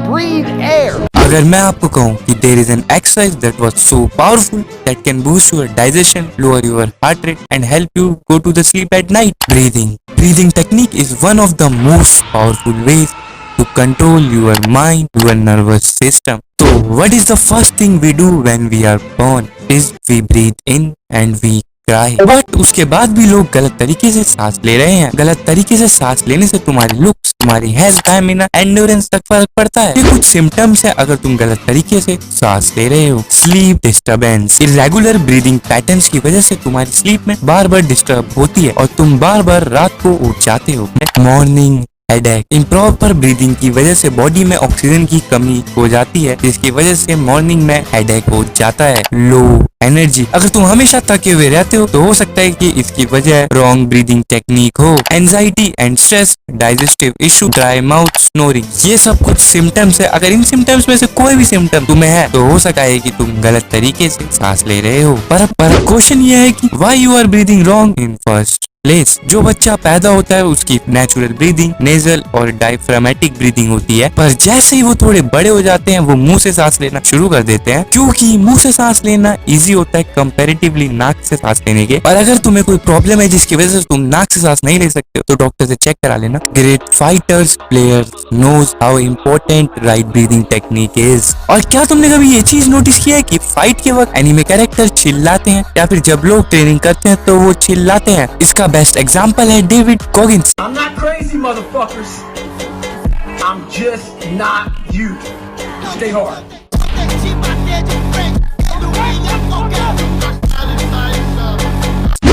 breathe air. अगर मैं आपको कहूँ कि there is an exercise that was so powerful that can boost your digestion, lower your heart rate and help you go to the sleep at night. Breathing technique is one of the most powerful ways to control your mind, your nervous system. So what is the first thing we do when we are born? Is we breathe in and we cry. But उसके बाद भी लोग गलत तरीके से सांस ले रहे हैं। गलत तरीके से सांस लेने से तुम्हारी लुक्स, तुम्हारी हेल्थ, स्टैमिना, एंड्योरेंस तक फर्क पड़ता है। ये कुछ सिम्टम्स है अगर तुम गलत तरीके से सांस ले रहे हो। Sleep disturbance, irregular breathing patterns की वजह से तुम्हारी स्लीप में बार बार डिस्टर्ब होती है और तुम बार बार रात को उठ जाते हो। मॉर्निंग हेडेक, इम्प्रॉपर ब्रीदिंग की वजह से बॉडी में ऑक्सीजन की कमी हो जाती है जिसकी वजह से मॉर्निंग में हेडेक हो जाता है। लो एनर्जी, अगर तुम हमेशा थके हुए रहते हो तो हो सकता है कि इसकी वजह रॉन्ग ब्रीदिंग टेक्निक हो। Anxiety and stress, digestive issue, dry mouth, snoring, ये सब कुछ सिम्टम्स है। अगर इन सिम्टम्स में से कोई भी सिम्टम तुम्हें है तो हो सकता है कि तुम गलत तरीके से सांस ले रहे हो। पर क्वेश्चन ये है कि why you are breathing wrong in first place. जो बच्चा पैदा होता है उसकी नेचुरल ब्रीदिंग नेजल और डायफ्रामेटिक ब्रीदिंग होती है, पर जैसे ही वो थोड़े बड़े हो जाते हैं वो मुंह से सांस लेना शुरू कर देते हैं, क्योंकि मुंह से सांस लेना इजी होता है कंपैरेटिवली नाक से सांस लेने के। और अगर तुम्हें कोई प्रॉब्लम है जिसकी वजह से तुम नाक से सांस नहीं ले सकते हो तो डॉक्टर से चेक करा लेना। Great fighters players knows how important right breathing technique is. और क्या तुमने कभी ये चीज नोटिस किया है कि फाइट के वक्त एनिमे कैरेक्टर चिल्लाते हैं या फिर जब लोग ट्रेनिंग करते हैं तो वो चिल्लाते हैं। इसका बेस्ट एग्जांपल है David कॉगिंस। I'm not crazy, motherfuckers. I'm just not you. Stay hard.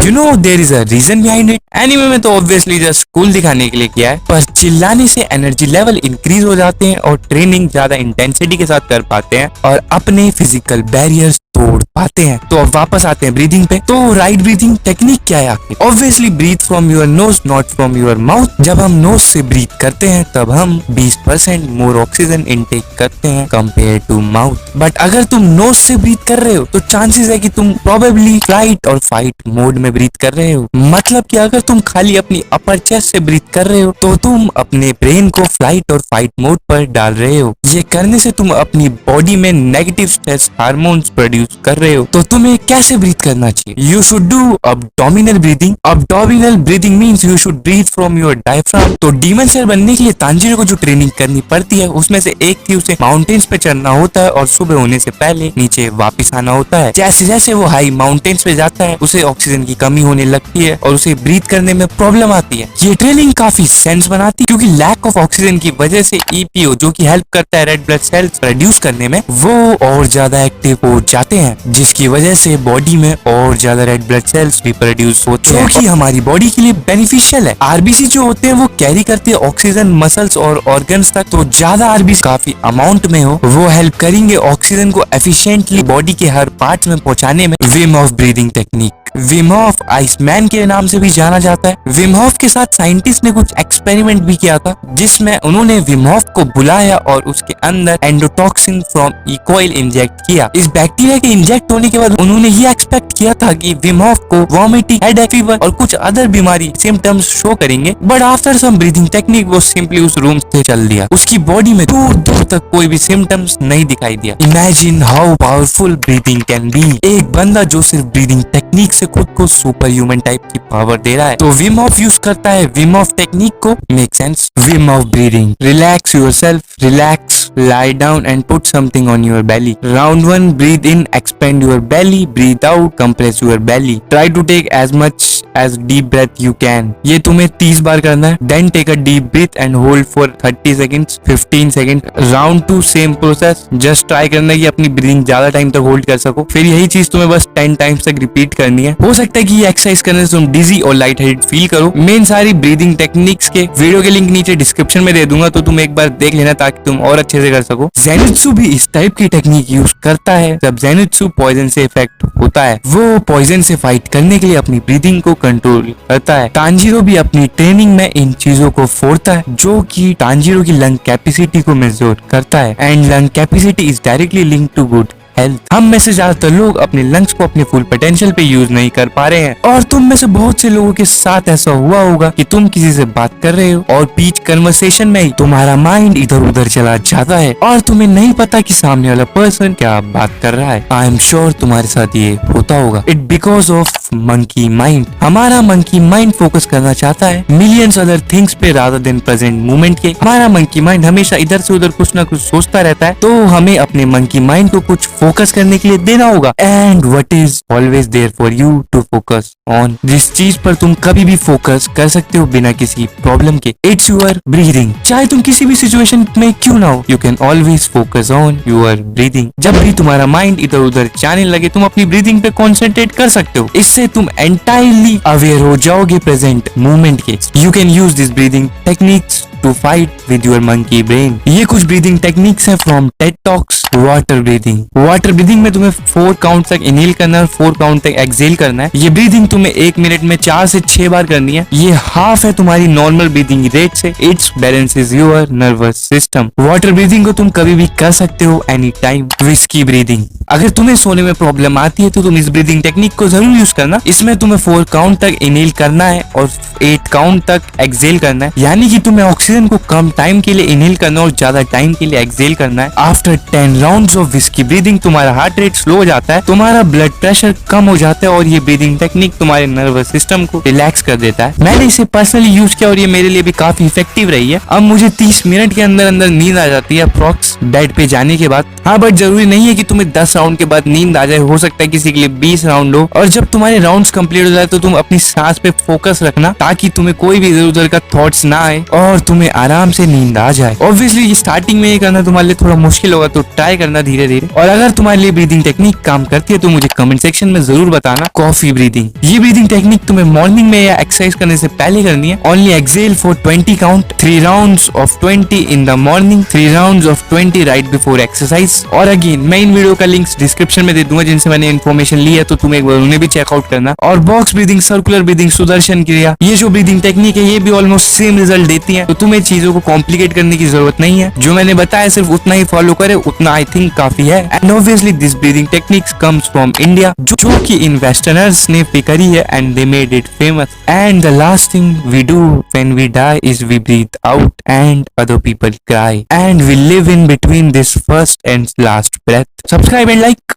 You know there is a reason behind it. Anime में तो ऑब्वियसली जस्ट कूल दिखाने के लिए किया है, पर चिल्लाने से एनर्जी लेवल इंक्रीज हो जाते हैं और ट्रेनिंग ज्यादा इंटेंसिटी के साथ कर पाते हैं और अपने फिजिकल बैरियर्स तोड़ पाते हैं। तो अब वापस आते हैं ब्रीदिंग पे। तो राइट ब्रीदिंग टेक्निक क्या है आखिर? Obviously breathe from your nose not from your mouth. जब हम नोज से ब्रीथ करते हैं तब हम 20% मोर ऑक्सीजन इनटेक करते हैं कंपेयर टू माउथ। बट अगर तुम नोज से ब्रीथ कर रहे हो तो चांसेस है कि तुम प्रोबेबली फ्लाइट और फाइट मोड में ब्रीथ कर रहे हो। मतलब कि अगर तुम खाली अपनी अपर चेस्ट से ब्रीथ कर रहे हो तो तुम अपने ब्रेन को फ्लाइट और फाइट मोड पर डाल रहे हो। ये करने से तुम अपनी बॉडी में नेगेटिव स्ट्रेस हार्मोन्स प्रोड्यूस कर रहे हो। तो तुम्हें कैसे ब्रीथ करना चाहिए? You should do abdominal breathing. Abdominal breathing means you should breathe from your diaphragm. तो डीमन स्लेयर बनने के लिए तांजीरो को जो ट्रेनिंग करनी पड़ती है उसमें से एक थी उसे माउंटेन्स पे चढ़ना होता है और सुबह होने से पहले नीचे वापस आना होता है। जैसे जैसे वो हाई माउंटेन्स पे जाता है उसे ऑक्सीजन की कमी होने लगती है और उसे ब्रीथ करने में प्रॉब्लम आती है। ये ट्रेनिंग काफी सेंस बनाती है क्योंकि लैक ऑफ ऑक्सीजन की वजह से ईपीओ जो कि हेल्प करता है रेड ब्लड सेल्स प्रोड्यूस करने में वो और ज्यादा एक्टिव हो जाते हैं, जिसकी वजह से बॉडी में और ज्यादा रेड ब्लड सेल्स भी प्रोड्यूस होते हैं जो कि हमारी बॉडी के लिए बेनिफिशियल है। आरबीसी जो होते हैं वो कैरी करते हैं ऑक्सीजन मसल्स और ऑर्गन्स तक। तो ज्यादा आरबीसी काफी अमाउंट में हो वो हेल्प करेंगे ऑक्सीजन को एफिशिएंटली बॉडी के हर पार्ट में पहुंचाने में। Vim of breathing technique Vim Hoff Iceman के नाम से भी जाना जाता है। विम होफ के साथ साइंटिस्ट ने कुछ एक्सपेरिमेंट भी किया था जिसमें उन्होंने विम होफ को बुलाया और उसके अंदर endotoxin from E coil inject किया। इस बैक्टीरिया के इंजेक्ट होने के बाद उन्होंने ये एक्सपेक्ट किया था कि विम होफ को वॉमिटिंग, हेडेक, फीवर और कुछ अदर बीमारी सिम्टम्स शो करेंगे। But after some breathing technique वो सिंपली उस रूम से चल दिया। उसकी बॉडी में दूर दूर तक कोई भी सिम्टम्स नहीं दिखाई दिया। Imagine how powerful breathing can be. एक बंदा जो सिर्फ ब्रीदिंग टेक्निक से खुद को सुपर ह्यूमन टाइप की पावर दे रहा है। तो विम होफ यूज करता है विम होफ टेक्निक को। Make sense? Vim Hoff breathing, relax yourself, relax, lie down and put something on your belly. Round 1, breathe in, expand your belly, breathe out, compress your belly. Try to take as much as deep breath you can. ये तुम्हें 30 बार करना है। Then take a deep breath and hold for 30 seconds, 15 seconds. Round 2, same process. Just try करना है कि अपनी breathing ज्यादा time तक होल्ड कर सको। फिर यही चीज तुम्हें बस 10 टाइम्स तक रिपीट करनी है। हो सकता है कि ये एक्सरसाइज करने से तुम डिजी और लाइट हेडेड फील करो। मेन सारी ब्रीदिंग टेक्निक्स के वीडियो के लिंक नीचे डिस्क्रिप्शन में दे दूंगा तो तुम एक बार देख लेना ताकि तुम और अच्छे से कर सको। ज़ेनित्सु भी इस टाइप की टेक्निक यूज करता है। जब ज़ेनित्सु पॉइजन से इफेक्ट होता है वो पॉइजन से फाइट करने के लिए अपनी ब्रीदिंग को कंट्रोल करता है। तांजीरो भी अपनी ट्रेनिंग में इन चीजों को फोड़ता है जो कि तांजीरो की लंग कैपेसिटी को मेजर करता है and lung capacity is directly link to good health. हम में से ज्यादातर लोग अपने लंग्स को अपने फुल पोटेंशियल पे यूज नहीं कर पा रहे हैं, और तुम में से बहुत से लोगों के साथ ऐसा हुआ होगा कि तुम किसी से बात कर रहे हो और बीच कन्वर्सेशन में ही तुम्हारा माइंड इधर उधर चला जाता है और तुम्हें नहीं पता कि सामने वाला पर्सन क्या बात कर रहा है। आई एम श्योर तुम्हारे साथ ये होता होगा। It because of monkey mind. हमारा मंकी माइंड फोकस करना चाहता है मिलियंस अदर थिंग्स पे रादर देन प्रेजेंट मोमेंट के। हमारा मंकी माइंड हमेशा इधर से उधर कुछ ना कुछ सोचता रहता है, तो हमें अपने मंकी माइंड को कुछ फोकस करने के लिए देना होगा। And what is always there for you to focus on, जिस चीज पर तुम कभी भी फोकस कर सकते हो बिना किसी प्रॉब्लम के, इट्स योर ब्रीदिंग। चाहे तुम किसी भी सिचुएशन में क्यों ना हो, you can always focus on your breathing. जब भी तुम्हारा माइंड इधर उधर जाने लगे, तुम अपनी ब्रीदिंग पे कॉन्सेंट्रेट कर सकते हो। इससे तुम एंटायरली अवेयर हो जाओगे प्रेजेंट मोमेंट के। You can use this breathing techniques to fight with your monkey brain. ये कुछ ब्रीदिंग टेक्निक्स है from TED talks. Water breathing. Water breathing में तुम्हें 4 काउंट तक इनहेल करना है और 4 काउंट तक एक्सहेल करना है। ये ब्रीदिंग तुम्हें 1 मिनट में 4 से 6 बार करनी है। ये हाफ है तुम्हारी नॉर्मल ब्रीदिंग रेट से। It's balances your nervous system. Water breathing को तुम कभी भी कर सकते हो एनी टाइम। Whisky breathing. अगर तुम्हें सोने में प्रॉब्लम आती है तो तुम इस ब्रीदिंग टेक्निक को जरूर यूज करना। इसमें तुम्हें 4 काउंट तक इनहेल करना है और 8 काउंट तक एक्सहेल करना है, यानी कि तुम्हें ऑक्सीजन को कम टाइम के लिए इनहेल करना और ज्यादा टाइम के लिए एक्सहेल करना है। After 10 rounds of whisky breathing तुम्हारा हार्ट रेट स्लो हो जाता है, तुम्हारा ब्लड प्रेशर कम हो जाता है और ये ब्रीदिंग टेक्निक तुम्हारे नर्वस सिस्टम को रिलैक्स कर देता है। मैंने इसे पर्सनली यूज किया और ये मेरे लिए भी काफी इफेक्टिव रही है। अब मुझे 30 मिनट के अंदर अंदर नींद आ जाती है अप्रॉक्स बेड पे जाने के बाद। हाँ, बट जरूरी नहीं है कि तुम्हें 10 राउंड के बाद नींद आ जाए, हो सकता है किसी के लिए 20 राउंड हो। और जब तुम्हारे राउंड्स कंप्लीट हो जाए तो तुम अपनी सांस पे फोकस रखना, ताकि तुम्हें कोई भी इधर उधर का थॉट्स ना आए और तुम्हें आराम से नींद आ जाए। ऑब्वियसली स्टार्टिंग में ये करना तुम्हारे लिए थोड़ा मुश्किल होगा, तो ट्राई करना धीरे धीरे। और अगर तुम्हारे लिए ब्रीदिंग टेक्निक काम करती है तो मुझे कमेंट सेक्शन में जरूर बताना। Coffee breathing. ये ब्रीदिंग टेक्निक तुम्हें मॉर्निंग में या एक्सरसाइज करने से पहले करनी है। Only exhale for 20 count. 3 rounds of 20 in the morning, 3 rounds of 20 right before exercise. और अगेन मैं इन वीडियो का लिंक्स डिस्क्रिप्शन में दे दूंगा जिनसे मैंने इन्फॉर्मेशन ली है, तो तुम एक बार उन्हें भी चेकआउट करना। और box breathing, circular breathing, Sudarshan क्रिया, ये जो ब्रीदिंग टेक्निक है ये भी ऑलमोस्ट सेम रिजल्ट देती है, तो तुम्हें चीजों को कॉम्प्लिकेट करने की जरूरत नहीं है। जो मैंने बताया सिर्फ उतना ही फॉलो करे, उतना आई थिंक काफी है। And obviously this breathing techniques comes from India, जो कि इन वेस्टर्नर्स ने भी करी है and they made it famous. And the last thing we do when we die is we breathe out and other people cry, and we live in between this first and last breath. Subscribe and like.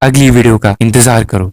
अगली video का इंतजार करो।